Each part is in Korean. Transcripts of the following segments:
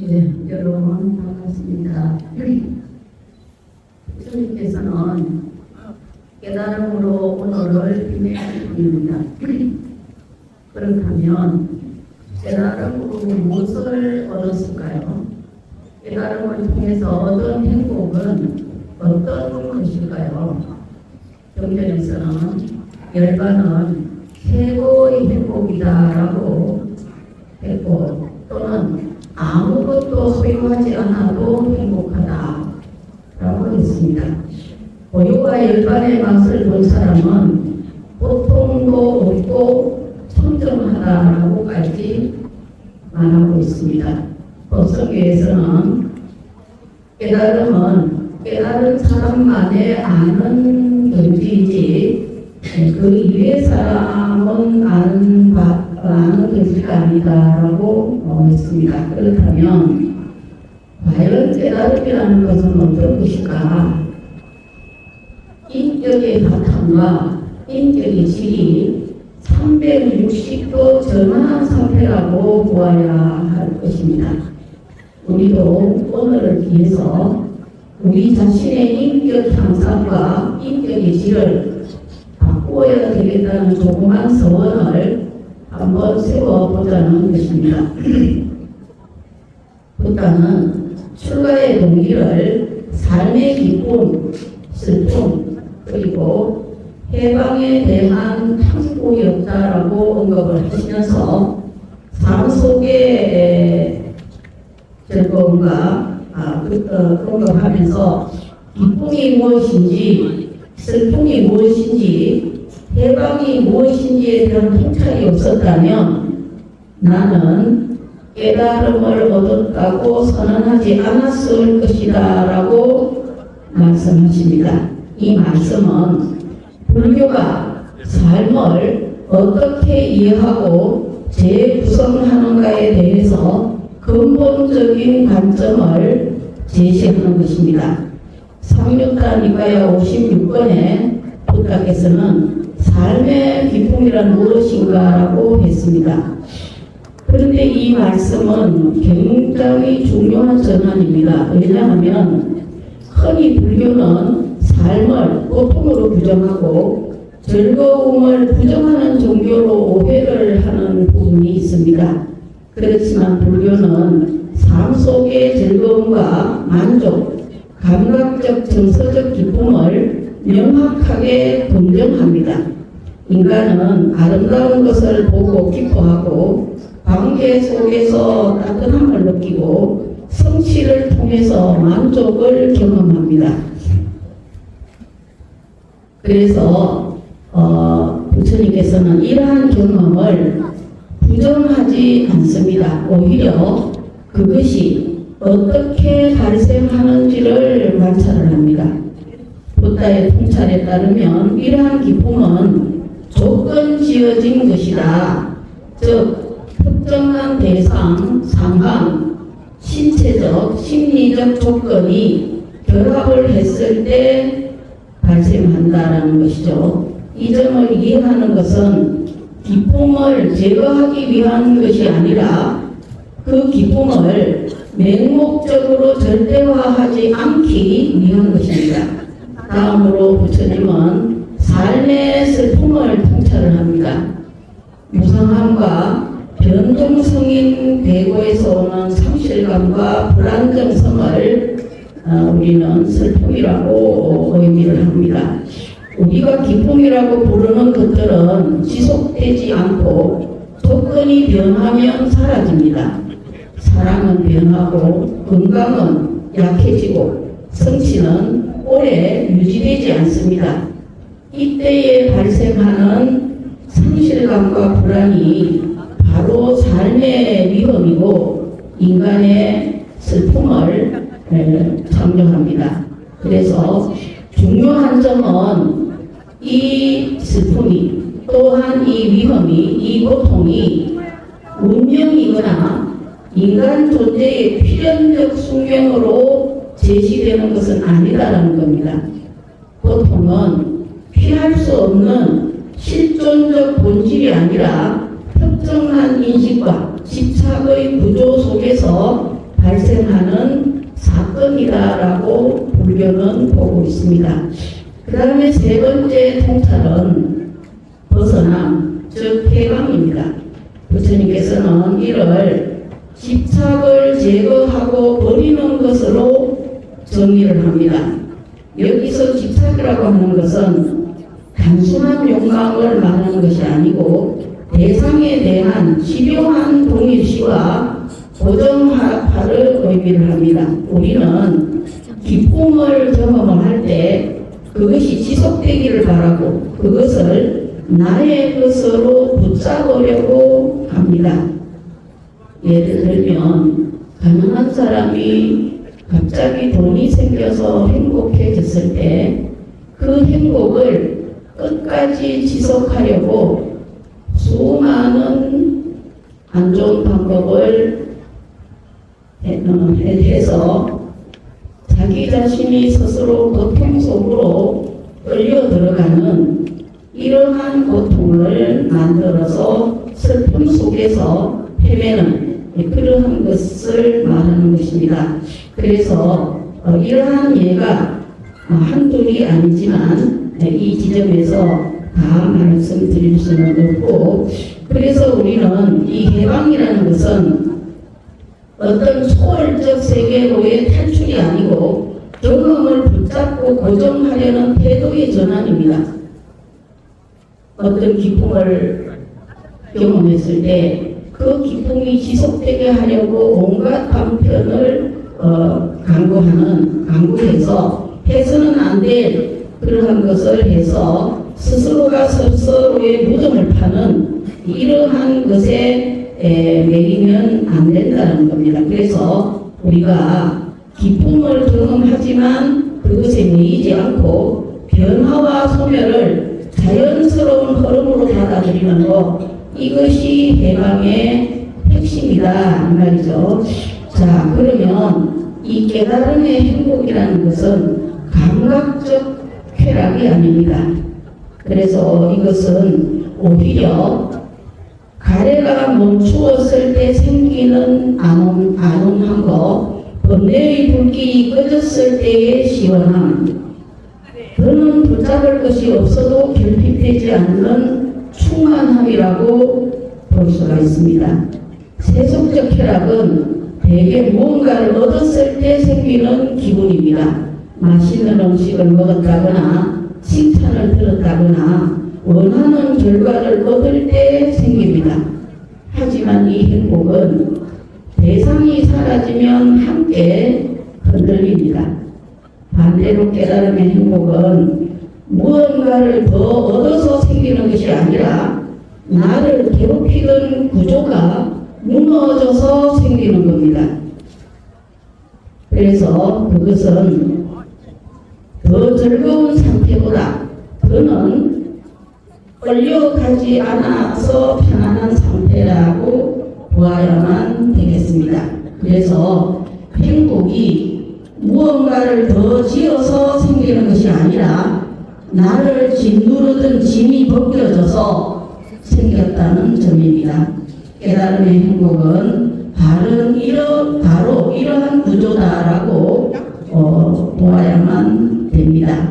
여러분 반갑습니다. 주님께서는 깨달음으로 오늘을 빛내십니다. 그렇다면 깨달음으로 무엇을 얻었을까요? 깨달음을 통해서 얻은 행복은 어떤 것일까요? 경전에서는 열반은 최고의 행복이다라고 했고, 또는 아무것도 소유하지 않아도 행복하다라고 했습니다. 고유와 열반의 맛을 본 사람은 고통도 없고 청정하다라고까지 말하고 있습니다. 법성교에서는 깨달음은 깨달은 사람만의 아는 경지이지 그 이외의 사람은 아는 경지가 아니다라고 했습니다. 그렇다면 과연 깨달음이라는 것은 어떤 것일까? 인격의 바탕과 인격의 질이 360도 전환한 상태라고 보아야 할 것입니다. 우리도 오늘을 위해서 우리 자신의 인격 향상과 인격의 질을 바꾸어야 되겠다는 조그만 서원을 한번 세워보자는 것입니다. 부다는 출가의 동기를 삶의 기쁨, 슬픔, 그리고 해방에 대한 탐구였다라고 언급을 하시면서 삶 속의 즐거움과 언급하면서 기쁨이 무엇인지, 슬픔이 무엇인지, 해방이 무엇인지에 대한 통찰이 없었다면 나는 깨달음을 얻었다고 선언하지 않았을 것이다 라고 말씀하십니다. 이 말씀은 불교가 삶을 어떻게 이해하고 재구성하는가에 대해서 근본적인 관점을 제시하는 것입니다. 상류타 니가야 56번에 부다께서는 삶의 기쁨이란 무엇인가라고 했습니다. 그런데 이 말씀은 굉장히 중요한 전환입니다. 왜냐하면 흔히 불교는 삶을 고통으로 부정하고 즐거움을 부정하는 종교로 오해를 하는 부분이 있습니다. 그렇지만 불교는 삶 속의 즐거움과 만족, 감각적 정서적 기쁨을 명확하게 긍정합니다. 인간은 아름다운 것을 보고 기뻐하고 관계 속에서 따뜻함을 느끼고 성취를 통해서 만족을 경험합니다. 그래서 부처님께서는 이러한 경험을 부정하지 않습니다. 오히려 그것이 어떻게 발생하는지를 관찰을 합니다. 부다의 통찰에 따르면 이러한 기쁨은 조건 지어진 것이다. 즉 특정한 대상, 상황, 신체적, 심리적 조건이 결합을 했을 때 발생한다라는 것이죠. 이 점을 이해하는 것은 기쁨을 제거하기 위한 것이 아니라 그 기쁨을 맹목적으로 절대화하지 않기 위한 것입니다. 다음으로 부처님은 삶의 슬픔을 통찰을 합니다. 무상함과 변동성인 배고에서 오는 상실감과 불안정성을 우리는 슬픔이라고 의미를 합니다. 우리가 기쁨이라고 부르는 것들은 지속되지 않고 조건이 변하면 사라집니다. 사랑은 변하고 건강은 약해지고 성취는 오래 유지되지 않습니다. 이때에 발생하는 상실감과 불안이 바로 삶의 위험이고 인간의 슬픔을 창조합니다. 그래서 중요한 점은 이 슬픔이 또한 이 위험이 이 고통이 운명이거나 인간 존재의 필연적 숙명으로 제시되는 것은 아니다라는 겁니다. 고통은 피할 수 없는 실존적 본질이 아니라 특정한 인식과 집착의 구조 속에서 발생하는 사건이다라고 불교는 보고 있습니다. 그 다음에 세 번째 통찰은 벗어남, 즉 해방입니다. 부처님께서는 이를 집착을 제거하고 버리는 것으로 정리를 합니다. 여기서 집착이라고 하는 것은 단순한 욕망을 말하는 것이 아니고 대상에 대한 집요한 동일시와 고정화를 의미를 합니다. 우리는 기쁨을 경험을 할 때 그것이 지속되기를 바라고 그것을 나의 것으로 붙잡으려고 합니다. 예를 들면 가난한 사람이 갑자기 돈이 생겨서 행복해졌을 때 그 행복을 끝까지 지속하려고 수많은 안 좋은 방법을 해서 자기 자신이 스스로 고통 속으로 끌려 들어가는 이러한 고통을 만들어서 슬픔 속에서 헤매는 그러한 것을 말하는 것입니다. 그래서 이러한 예가 한둘이 아니지만 이 지점에서 다 말씀드릴 수는 없고, 그래서 우리는 이 해방이라는 것은 어떤 초월적 세계로의 탈출이 아니고 경험을 붙잡고 고정하려는 태도의 전환입니다. 어떤 기쁨을 경험했을 때 그 기쁨이 지속되게 하려고 온갖 방편을 강구해서 해서는 안 될 그러한 것을 해서 스스로가 스스로의 무덤을 파는 이러한 것에 매이면 안 된다는 겁니다. 그래서 우리가 기쁨을 경험하지만 그것에 매이지 않고 변화와 소멸을 자연스러운 흐름으로 받아들이는 것, 이것이 해방의 핵심이다 이 말이죠. 자, 그러면 이 깨달음의 행복이라는 것은 감각적 쾌락이 아닙니다. 그래서 이것은 오히려 가래가 멈추었을 때 생기는 안온한 것, 번뇌의 불길이 꺼졌을 때의 시원함, 더는 붙잡을 것이 없어도 결핍되지 않는 충만함이라고 볼 수가 있습니다. 세속적 쾌락은 대개 무언가를 얻었을 때 생기는 기분입니다. 맛있는 음식을 먹었다거나 칭찬을 들었다거나 원하는 결과를 얻을 때 생깁니다. 하지만 이 행복은 대상이 사라지면 함께 흔들립니다. 반대로 깨달음의 행복은 무언가를 더 얻어서 생기는 것이 아니라 나를 괴롭히던 구조가 무너져서 생기는 겁니다. 그래서 그것은 더 즐거운 상태보다 더는 끌려가지 않아서 편안한 상태라고 보아야만 되겠습니다. 그래서 행복이 무언가를 더 지어서 생기는 것이 아니라 나를 짓누르던 짐이 벗겨져서 생겼다는 점입니다. 깨달음의 행복은 바로 이러한 구조다라고 보아야만 됩니다.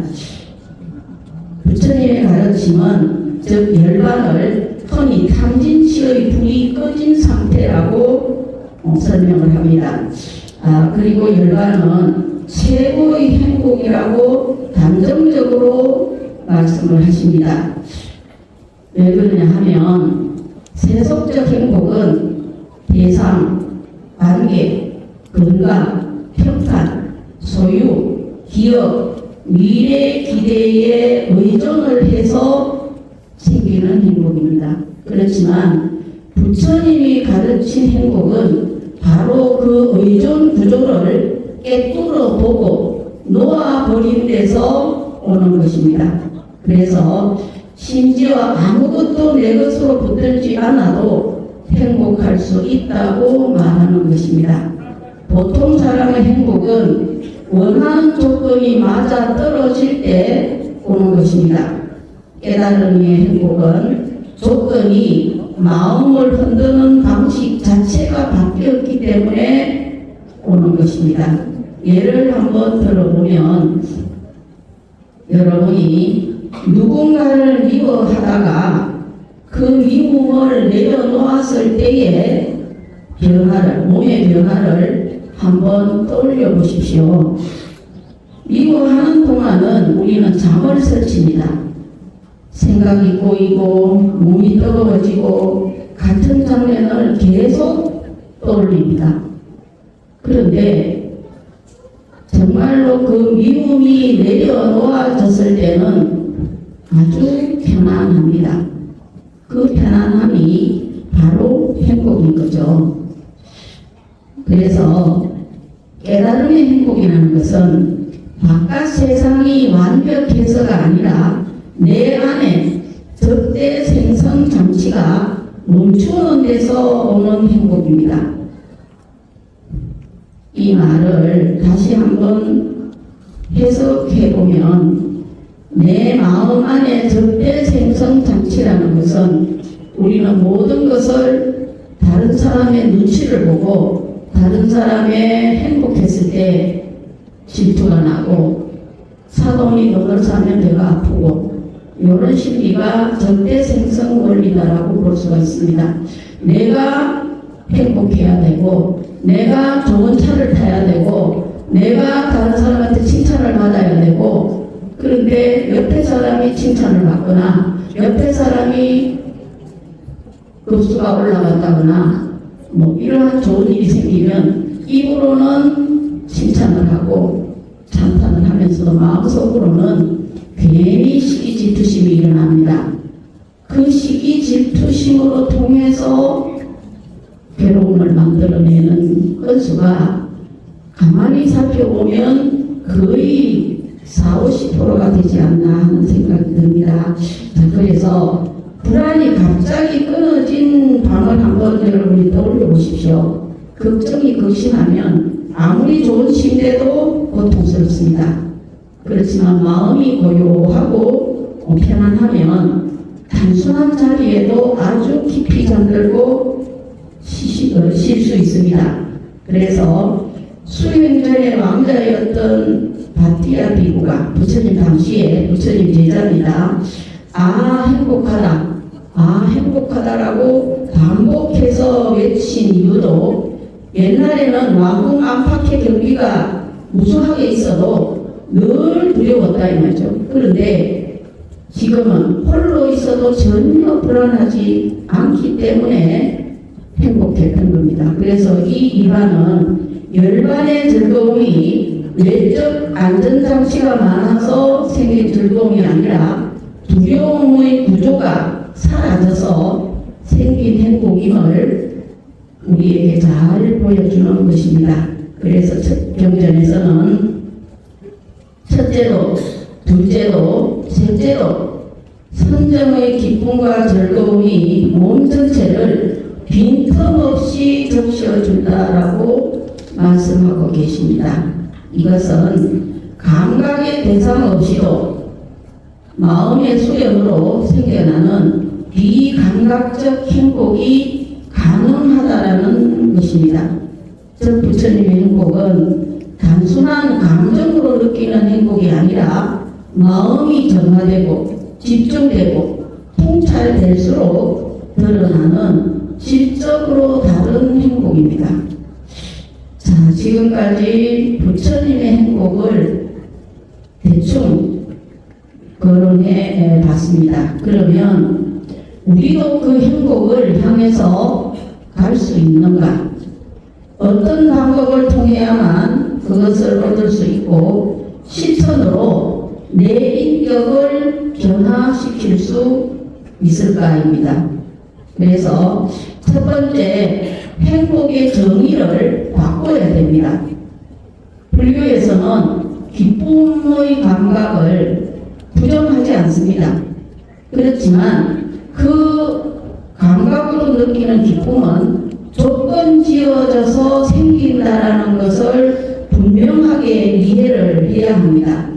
부처님의 가르침은 즉 열반을 흔히 탐진치의 불이 꺼진 상태라고 설명을 합니다. 그리고 열반은 최고의 행복이라고 단정적으로 말씀을 하십니다. 왜 그러냐 하면 세속적 행복은 대상, 관계, 건강, 평판, 소유, 기업, 미래 기대에 의존을 해서 생기는 행복입니다. 그렇지만 부처님이 가르친 행복은 바로 그 의존 구조를 깨뚫어 보고 놓아버린 데서 오는 것입니다. 그래서 심지어 아무것도 내 것으로 붙들지 않아도 행복할 수 있다고 말하는 것입니다. 보통 사람의 행복은 원하는 조건이 맞아 떨어질 때 오는 것입니다. 깨달음의 행복은 조건이 마음을 흔드는 방식 자체가 바뀌었기 때문에 오는 것입니다. 예를 한번 들어보면 여러분이 누군가를 미워하다가 그 미움을 내려놓았을 때의 변화를, 몸의 변화를 한번 떠올려 보십시오. 미워하는 동안은 우리는 잠을 설칩니다. 생각이 꼬이고 몸이 뜨거워지고 같은 장면을 계속 떠올립니다. 그런데 정말로 그 미움이 내려놓아졌을 때는 아주 편안합니다. 그 편안함이 바로 행복인 거죠. 그래서 깨달음의 행복이라는 것은 바깥 세상이 완벽해서가 아니라 내 안에 적대 생성 장치가 멈추는 데서 오는 행복입니다. 이 말을 다시 한번 해석해 보면 내 마음 안에 적대 생성 장치라는 것은 우리는 모든 것을 다른 사람의 눈치를 보고 다른 사람의 행복했을 때 질투가 나고 사돈이 돈을 사면 내가 아프고 이런 심리가 적대 생성 원리다라고 볼 수가 있습니다. 내가 행복해야 되고 내가 좋은 차를 타야 되고 내가 다른 사람한테 칭찬을 받아야 되고 그런데 옆에 사람이 칭찬을 받거나 옆에 사람이 급수가 올라갔다거나 뭐 이러한 좋은 일이 생기면 입으로는 칭찬을 하고 찬탄을 하면서도 마음속으로는 괜히 시기 질투심이 일어납니다. 그 시기 질투심으로 통해서 괴로움을 만들어내는 건수가 가만히 살펴보면 거의 40~50%가 되지 않나 하는 생각이 듭니다. 자, 그래서 불안이 갑자기 끊어진 밤을 한번 여러분이 떠올려 보십시오. 걱정이 극심하면 아무리 좋은 침대도 고통스럽습니다. 그렇지만 마음이 고요하고 편안하면 단순한 자리에도 아주 깊이 잠들고 쉴 수 있습니다. 그래서 수행전의 왕자였던 바티아 비구가 부처님 당시에 부처님 제자입니다. 행복하다라고 반복해서 외친 이유도 옛날에는 왕궁 안팎의 경비가 무수하게 있어도 늘 두려웠다 이 말이죠. 그런데 지금은 홀로 있어도 전혀 불안하지 않기 때문에 행복했던 겁니다. 그래서 이 이반은 열반의 즐거움이 외적 안전장치가 많아서 생긴 즐거움이 아니라 두려움의 구조가 사라져서 생긴 행복임을 우리에게 잘 보여주는 것입니다. 그래서 첫 경전에서는 첫째로, 둘째로, 셋째로 선정의 기쁨과 즐거움이 몸 전체를 빈틈없이 적셔준다라고 말씀하고 계십니다. 이것은 감각의 대상 없이도 마음의 수련으로 생겨나는 비감각적 행복이 가능하다라는 것입니다. 즉 부처님의 행복은 단순한 감정으로 느끼는 행복이 아니라 마음이 정화되고 집중되고 통찰될수록 드러나는 질적으로 다른 행복입니다. 자, 지금까지 부처님의 행복을 대충 거론해 봤습니다. 그러면 우리도 그 행복을 향해서 갈 수 있는가? 어떤 방법을 통해야만 그것을 얻을 수 있고 실천으로 내 인격을 변화시킬 수 있을까입니다. 그래서 첫 번째, 행복의 정의를 바꿔야 됩니다. 불교에서는 기쁨의 감각을 부정하지 않습니다. 그렇지만 그 감각으로 느끼는 기쁨은 조건 지어져서 생긴다라는 것을 분명하게 이해를 해야 합니다.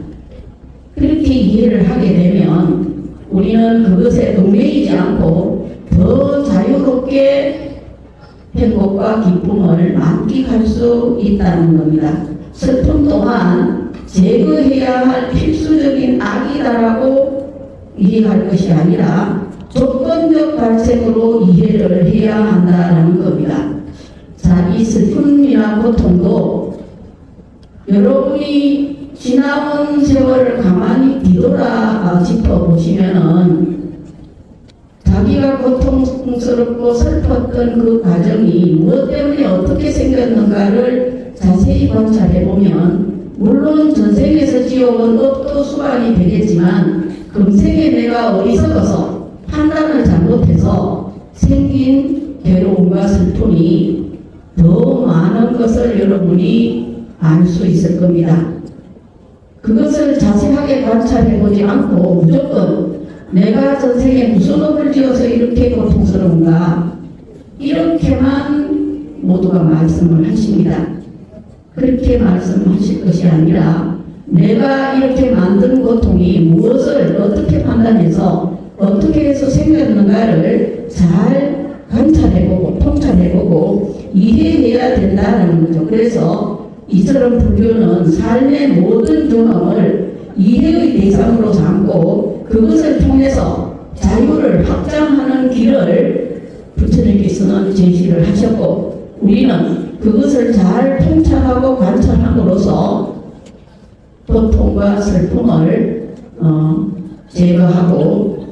그렇게 이해를 하게 되면 우리는 그것에 얽매이지 않고 더 자유롭게 행복과 기쁨을 만끽할 수 있다는 겁니다. 슬픔 또한 제거해야 할 필수적인 악이다라고 이해할 것이 아니라 조건적 발생으로 이해를 해야 한다는 겁니다. 자, 이 슬픔이나 고통도 여러분이 지나온 세월을 가만히 뒤돌아 짚어보시면은 자기가 고통스럽고 슬펐던 그 과정이 무엇 때문에 어떻게 생겼는가를 자세히 관찰해보면 물론 전생에서 지어온 업도 수반이 되겠지만 금생에 내가 어리석어서 판단을 잘못해서 생긴 괴로움과 슬픔이 더 많은 것을 여러분이 알 수 있을 겁니다. 그것을 자세하게 관찰해보지 않고 무조건 내가 전생에 무슨 업을 지어서 이렇게 고통스러운가 이렇게만 모두가 말씀을 하십니다. 그렇게 말씀하실 것이 아니라 내가 이렇게 만든 고통이 무엇을 어떻게 판단해서 어떻게 해서 생겼는가를 잘 관찰해보고 통찰해보고 이해해야 된다는 거죠. 그래서 이처럼 불교는 삶의 모든 경험을 이해의 대상으로 삼고 그것을 통해서 자유를 확장하는 길을 부처님께서는 제시를 하셨고 우리는 그것을 잘 통찰하고 관찰함으로써 고통과 슬픔을 제거하고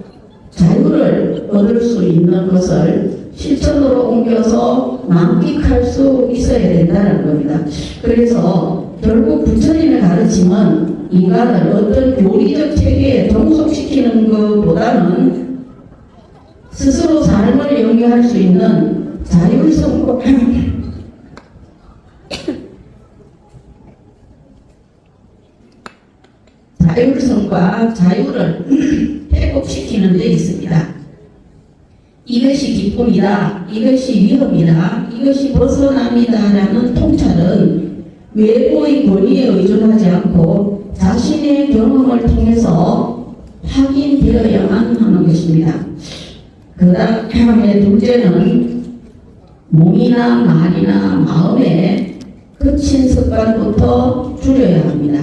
자유를 얻을 수 있는 것을 실천으로 옮겨서 만끽할 수 있어야 된다는 겁니다. 그래서 결국 부처님의 가르침은 인간을 어떤 교리적 체계에 종속시키는 것보다는 스스로 삶을 영위할 수 있는 자율성과 자유를 회복시키는 데 있습니다. 이것이 기쁨이다, 이것이 위험이다, 이것이 벗어남이다라는 통찰은 외부의 권위에 의존하지 않고 자신의 경험을 통해서 확인되어야만 하는 것입니다. 그 다음에 둘째는 몸이나 말이나 마음의 거친 습관부터 줄여야 합니다.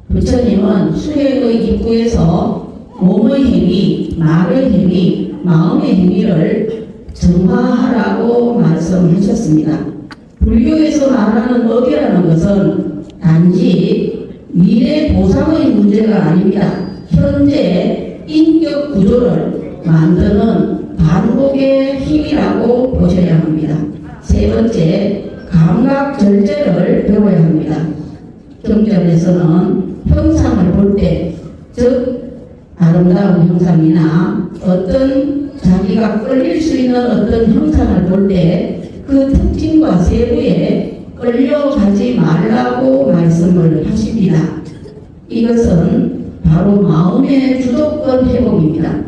부처님은 수행의 기구에서 몸의 행위, 말의 행위, 마음의 행위를 정화하라고 말씀하셨습니다. 불교에서 말하는 업이라는 것은 단지 미래 보상의 문제가 아닙니다. 현재 인격 구조를 만드는 반복의 힘이라고 보셔야 합니다. 세 번째, 감각 절제를 배워야 합니다. 경전에서는 형상을 볼 때, 즉 아름다운 형상이나 어떤 자기가 끌릴 수 있는 어떤 형상을 볼 때 그 특징과 세부에 끌려가지 말라고 말씀을 하십니다. 이것은 바로 마음의 주도권 회복입니다.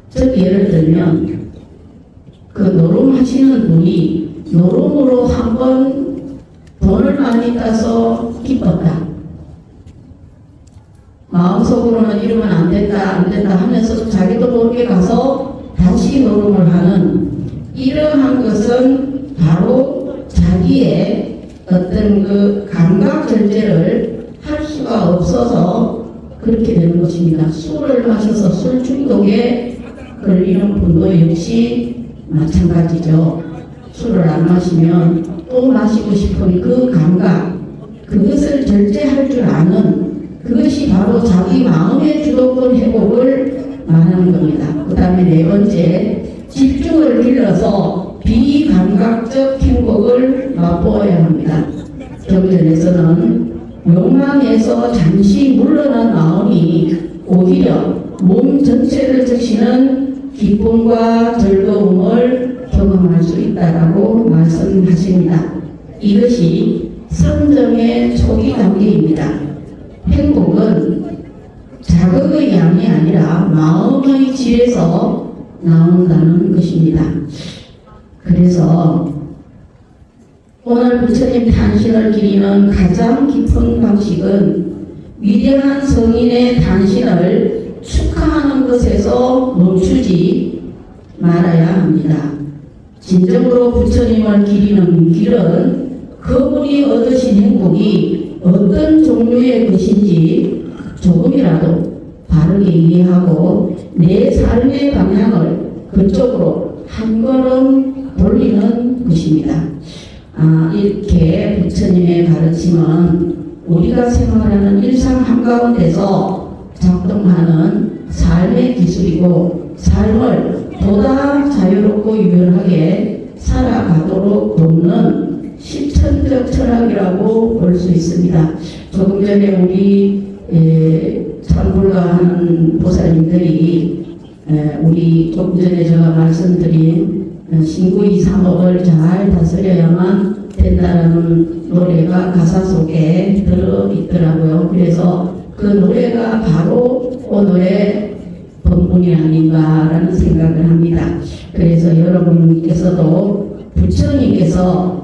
즉 예를 들면 그 노름하시는 분이 노름으로 한번 돈을 많이 따서 기뻤다. 마음속으로는 이러면 안 된다 하면서 자기도 모르게 가서 다시 노름을 하는 이러한 것은 바로 자기의 어떤 그 감각 절제를 할 수가 없어서 그렇게 되는 것입니다. 술을 마셔서 술 중독에 걸리는 분도 역시 마찬가지죠. 술을 안 마시면 또 마시고 싶은 그 감각, 그것을 절제할 줄 아는 그것이 바로 자기 마음의 주도권 회복을 말하는 겁니다. 그 다음에 네 번째, 집중을 길러서 비감각적 행복을 맛보아야 합니다. 경전에서는 욕망에서 잠시 물러난 마음이 오히려 몸 전체를 적시는 기쁨과 즐거움을 경험할 수 있다라고 말씀하십니다. 이것이 성정의 초기 단계입니다. 행복은 자극의 양이 아니라 마음의 질에서 나온다는 것입니다. 그래서 오늘 부처님 탄신을 기리는 가장 깊은 방식은 위대한 성인의 탄신을 축하하는 것에서 멈추지 말아야 합니다. 진정으로 부처님을 기리는 길은 그분이 얻으신 행복이 어떤 종류의 것인지 조금이라도 바르게 이해하고 내 삶의 방향을 그쪽으로 한 걸음 돌리는 것입니다. 이렇게 부처님의 가르침은 우리가 생활하는 일상 한가운데서 작동하는 삶의 기술이고 삶을 보다 자유롭고 유연하게 살아가도록 돕는 실천적 철학이라고 볼 수 있습니다. 조금 전에 우리 참불가하는 보살님들이 우리 조금 전에 제가 말씀드린 신구이 삼업을 잘 다스려야만 된다라는 노래가 가사 속에 들어있더라고요. 그래서 그 노래가 바로 오늘의 본문이 아닌가라는 생각을 합니다. 그래서 여러분께서도 부처님께서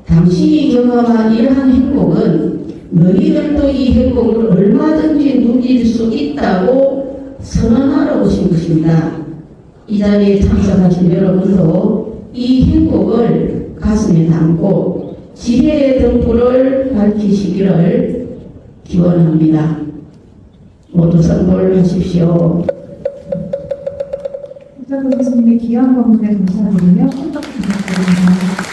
당신이 경험한 이러한 행복은 너희들도 이 행복을 얼마든지 누릴 수 있다고 선언하러 오신 것입니다. 이 자리에 참석하신 여러분도 이 행복을 가슴에 담고 지혜의 등불을 밝히시기를 기원합니다. 모두 선물하십시오. 부처님 교수님의 귀한 법문에 감사드리며 헌덕 부탁드립니다.